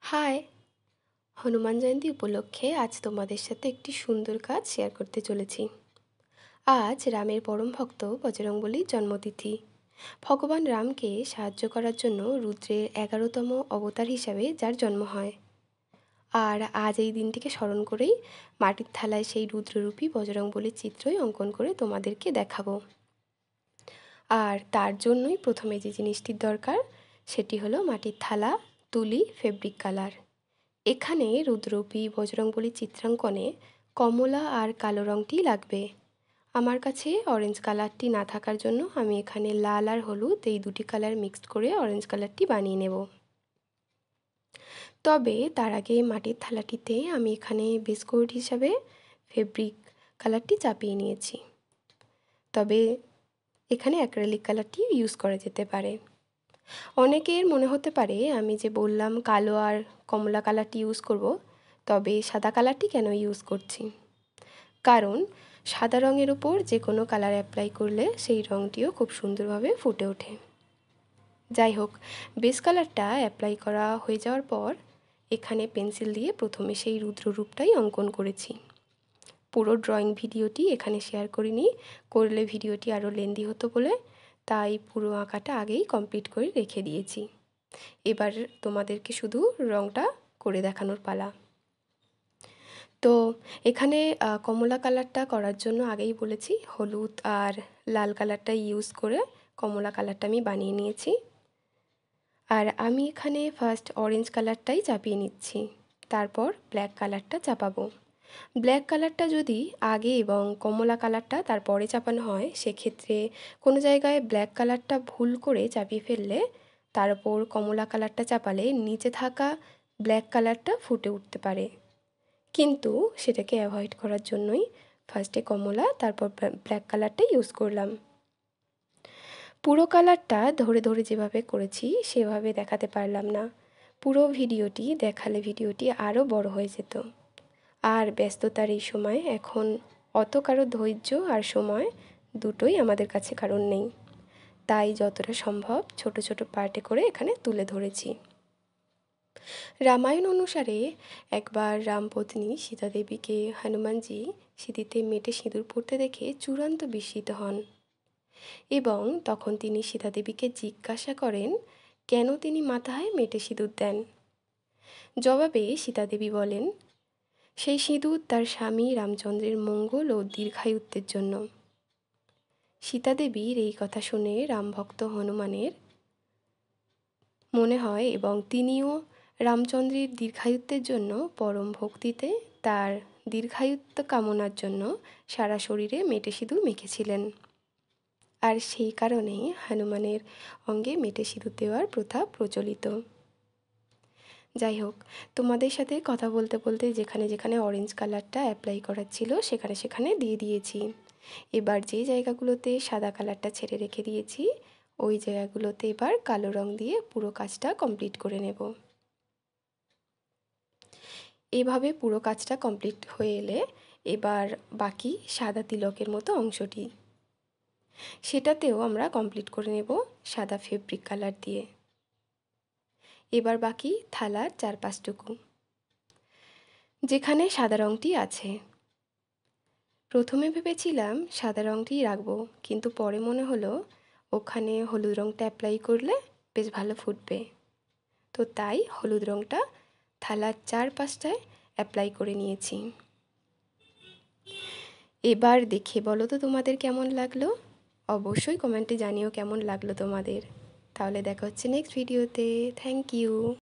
High! Hanuman Jayanti উপলক্ষে আজ তোমাদের সাথে একটি সুন্দর কাজ শেয়ার করতে চলেছি। আজ রামের পরম ভক্ত বজরংবলীর জন্মতিথি। ভগবান রামকে সাহায্য করার জন্য রুদ্রের 11তম অবতার হিসাবে যার জন্ম হয়। আর আজ এই দিনটিকে স্মরণ করেই মাটির থালায় সেই রুদ্ররূপী বজরংবলীর চিত্রই অঙ্কন করে তোমাদেরকে দেখাবো। আর তার জন্যই প্রথমে যে জিনিসটির দরকার সেটি হলো মাটির থালা, তুলি, ফেব্রিক কালার। এখানে রুদ্ররূপী বজরংবলীর চিত্রাঙ্কনে কমলা আর কালো রঙটি লাগবে। আমার কাছে অরেঞ্জ কালারটি না থাকার জন্য আমি এখানে লাল আর হলুদ এই দুটি কালার মিক্সড করে অরেঞ্জ কালারটি বানিয়ে নেব। তবে তার আগে মাটির থালাটিতে আমি এখানে বিস্কুট হিসাবে ফেব্রিক কালারটি চাপিয়ে নিয়েছি। তবে এখানে অ্যাক্রিলিক কালারটি ইউজ করা যেতে পারে। অনেকের মনে হতে পারে আমি যে বললাম কালো আর কমলা কালারটি ইউজ করব, তবে সাদা কালারটি কেন ইউজ করছি? কারণ সাদা রঙের উপর যে কোনো কালার অ্যাপ্লাই করলে সেই রঙটিও খুব সুন্দরভাবে ফুটে ওঠে। যাই হোক, বেস কালারটা অ্যাপ্লাই করা হয়ে যাওয়ার পর এখানে পেন্সিল দিয়ে প্রথমে সেই রুদ্ররূপটাই অঙ্কন করেছি। পুরো ড্রয়িং ভিডিওটি এখানে শেয়ার করিনি, করলে ভিডিওটি আরও লেন্দি হতো বলে তাই পুরো আঁকাটা আগেই কমপ্লিট করে রেখে দিয়েছি। এবার তোমাদেরকে শুধু রঙটা করে দেখানোর পালা। তো এখানে কমলা কালারটা করার জন্য আগেই বলেছি হলুদ আর লাল কালারটা ইউজ করে কমলা কালারটা আমি বানিয়ে নিয়েছি। আর আমি এখানে ফার্স্ট অরেঞ্জ কালারটাই চাপিয়ে নিচ্ছি, তারপর ব্ল্যাক কালারটা চাপাবো। ব্ল্যাক কালারটা যদি আগে এবং কমলা কালারটা তারপরে চাপানো হয়, সেক্ষেত্রে কোনো জায়গায় ব্ল্যাক কালারটা ভুল করে চাপিয়ে ফেললে তার উপর কমলা কালারটা চাপালে নিচে থাকা ব্ল্যাক কালারটা ফুটে উঠতে পারে। কিন্তু সেটাকে অ্যাভয়েড করার জন্যই ফার্স্টে কমলা তারপর ব্ল্যাক কালারটা ইউজ করলাম। পুরো কালারটা ধরে ধরে যেভাবে করেছি সেভাবে দেখাতে পারলাম না। পুরো ভিডিওটি দেখালে ভিডিওটি আরও বড় হয়ে যেত। আর ব্যস্ততার এই সময় এখন অত কারো ধৈর্য আর সময় দুটোই আমাদের কাছে কারণ নেই, তাই যতটা সম্ভব ছোট ছোট পার্টে করে এখানে তুলে ধরেছি। রামায়ণ অনুসারে একবার রামপত্নী সীতা দেবীকে হনুমানজি সিঁথিতে মেটে সিঁদুর পরতে দেখে চূড়ান্ত বিস্মিত হন এবং তখন তিনি সীতা দেবীকে জিজ্ঞাসা করেন কেন তিনি মাথায় মেটে সিঁদুর দেন। জবাবে সীতা দেবী বলেন সেই সিঁদুর তার স্বামী রামচন্দ্রের মঙ্গল ও দীর্ঘায়ুত্বের জন্য। সীতা দেবীর এই কথা শুনে রামভক্ত হনুমানের মনে হয় এবং তিনিও রামচন্দ্রের দীর্ঘায়ুত্বের জন্য পরম ভক্তিতে তার দীর্ঘায়ুত্ব কামনার জন্য সারা শরীরে মেটে সিঁদুর মেখেছিলেন। আর সেই কারণেই হনুমানের অঙ্গে মেটে সিঁদুর দেওয়ার প্রথা প্রচলিত। যাই হোক, তোমাদের সাথে কথা বলতে বলতে যেখানে যেখানে অরেঞ্জ কালারটা অ্যাপ্লাই করার ছিল সেখানে সেখানে দিয়ে দিয়েছি। এবার যে জায়গাগুলোতে সাদা কালারটা ছেড়ে রেখে দিয়েছি ওই জায়গাগুলোতে এবার কালো রং দিয়ে পুরো কাজটা কমপ্লিট করে নেব। এভাবে পুরো কাজটা কমপ্লিট হয়ে এলে এবার বাকি সাদা তিলকের মতো অংশটি, সেটাতেও আমরা কমপ্লিট করে নেব সাদা ফেব্রিক কালার দিয়ে। এবার বাকি থালার চারপাশটুকু যেখানে সাদা রঙটি আছে। প্রথমে ভেবেছিলাম সাদা রঙটি রাখবো, কিন্তু পরে মনে হলো ওখানে হলুদ রঙটা অ্যাপ্লাই করলে বেশ ভালো ফুটবে, তো তাই হলুদ রঙটা থালার চারপাশটায় অ্যাপ্লাই করে নিয়েছি। এবার দেখে বলো তো তোমাদের কেমন লাগলো, অবশ্যই কমেন্টে জানিও কেমন লাগলো তোমাদের। তাহলে দেখা হচ্ছে নেক্সট ভিডিওতে। Thank you.